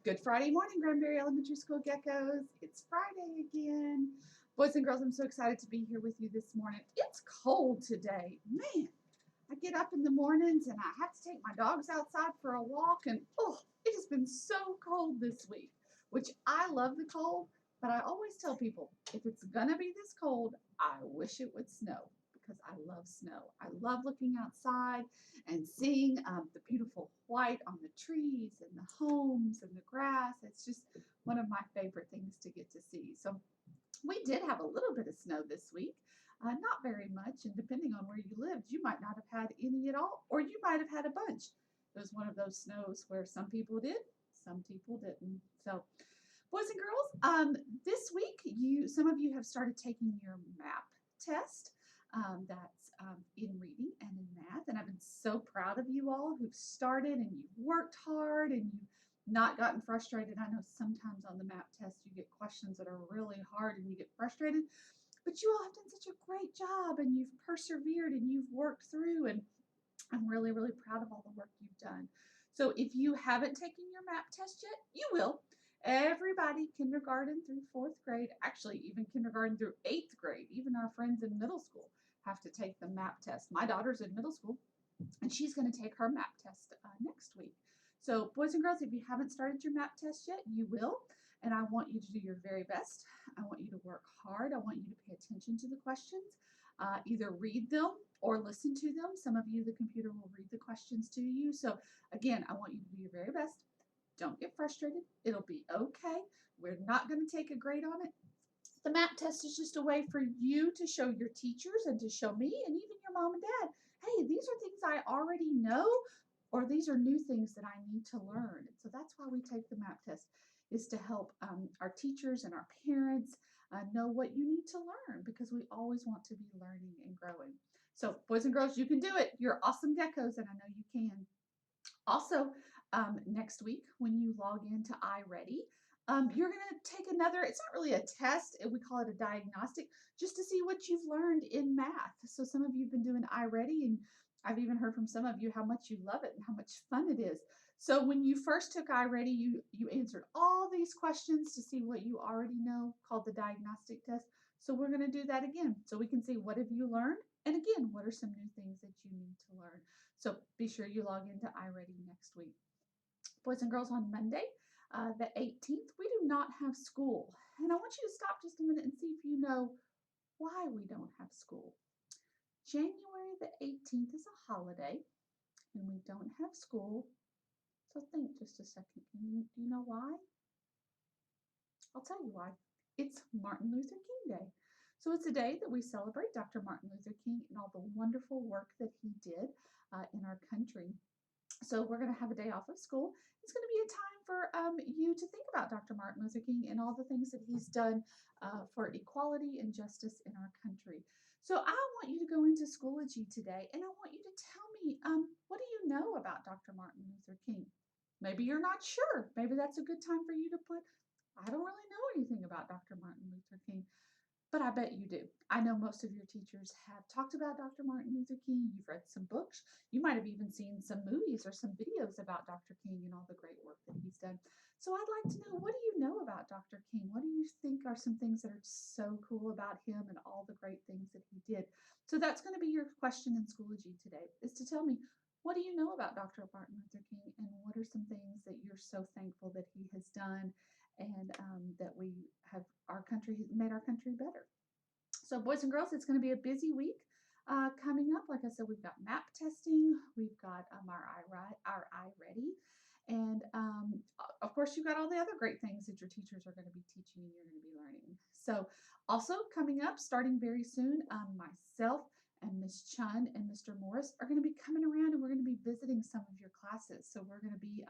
Good Friday morning, Granbury Elementary School geckos. It's Friday again. Boys and girls, I'm so excited to be here with you this morning. It's cold today. Man, I get up in the mornings and I have to take my dogs outside for a walk, and it has been so cold this week, which I love the cold, but I always tell people if it's gonna be this cold, I wish it would snow because I love snow. I love looking outside and seeing the beautiful white on the trees and the homes and the grass. It's just one of my favorite things to get to see. So we did have a little bit of snow this week, not very much, and depending on where you lived, you might not have had any at all, or you might have had a bunch. It was one of those snows where some people did, some people didn't. So, boys and girls, this week some of you have started taking your MAP test. That's in reading and in math, and I've been so proud of you all who've started and you've worked hard and you've not gotten frustrated. I know sometimes on the MAP test you get questions that are really hard and you get frustrated, but you all have done such a great job and you've persevered and you've worked through, and I'm really, really proud of all the work you've done. So if you haven't taken your MAP test yet, you will. Everybody, kindergarten through fourth grade, actually even kindergarten through eighth grade, even our friends in middle school have to take the MAP test. My daughter's in middle school and she's going to take her MAP test next week. So boys and girls, if you haven't started your MAP test yet, you will. And I want you to do your very best. I want you to work hard. I want you to pay attention to the questions. Either read them or listen to them. Some of you, the computer will read the questions to you. So again, I want you to do your very best. Don't get frustrated. It'll be okay. We're not going to take a grade on it. The MAP test is just a way for you to show your teachers and to show me and even your mom and dad, hey, these are things I already know, or these are new things that I need to learn. So that's why we take the MAP test, is to help our teachers and our parents know what you need to learn, because we always want to be learning and growing. So boys and girls, you can do it. You're awesome geckos, and I know you can. Also, next week when you log into iReady, you're going to take another, it's not really a test, we call it a diagnostic, just to see what you've learned in math. So some of you have been doing iReady, and I've even heard from some of you how much you love it and how much fun it is. So when you first took iReady, you answered all these questions to see what you already know, called the diagnostic test. So we're going to do that again so we can see what have you learned, and again, what are some new things that you need to learn. So be sure you log into iReady next week. Boys and girls, on Monday, the 18th, we do not have school. And I want you to stop just a minute and see if you know why we don't have school. January the 18th is a holiday and we don't have school. So think just a second. Do you know why? I'll tell you why. It's Martin Luther King Day. So it's a day that we celebrate Dr. Martin Luther King and all the wonderful work that he did in our country. So we're going to have a day off of school. It's going to be a time for you to think about Dr. Martin Luther King and all the things that he's done for equality and justice in our country. So I want you to go into Schoology today, and I want you to tell me, what do you know about Dr. Martin Luther King? Maybe you're not sure. Maybe that's a good time for you to put, I don't really know anything about Dr. Martin Luther King. But I bet you do. I know most of your teachers have talked about Dr. Martin Luther King. You've read some books. You might have even seen some movies or some videos about Dr. King and all the great work that he's done. So I'd like to know, what do you know about Dr. King? What do you think are some things that are so cool about him and all the great things that he did? So that's going to be your question in Schoology today, is to tell me, what do you know about Dr. Martin Luther King, and what are some things that you're so thankful that he has done, and that we have our country, made our country better. So boys and girls, it's going to be a busy week coming up. Like I said, we've got MAP testing, we've got our iReady, and of course you've got all the other great things that your teachers are going to be teaching and you're going to be learning. So also coming up, starting very soon, myself and Miss Chun and Mr. Morris are going to be coming around, and we're going to be visiting some of your classes. So we're going to be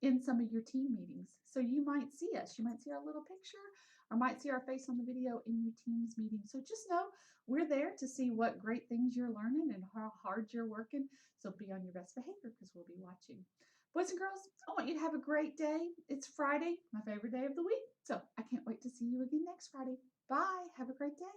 in some of your team meetings. So you might see us. You might see our little picture, or might see our face on the video in your team's meeting. So just know we're there to see what great things you're learning and how hard you're working. So be on your best behavior, because we'll be watching. Boys and girls, I want you to have a great day. It's Friday, my favorite day of the week. So I can't wait to see you again next Friday. Bye. Have a great day.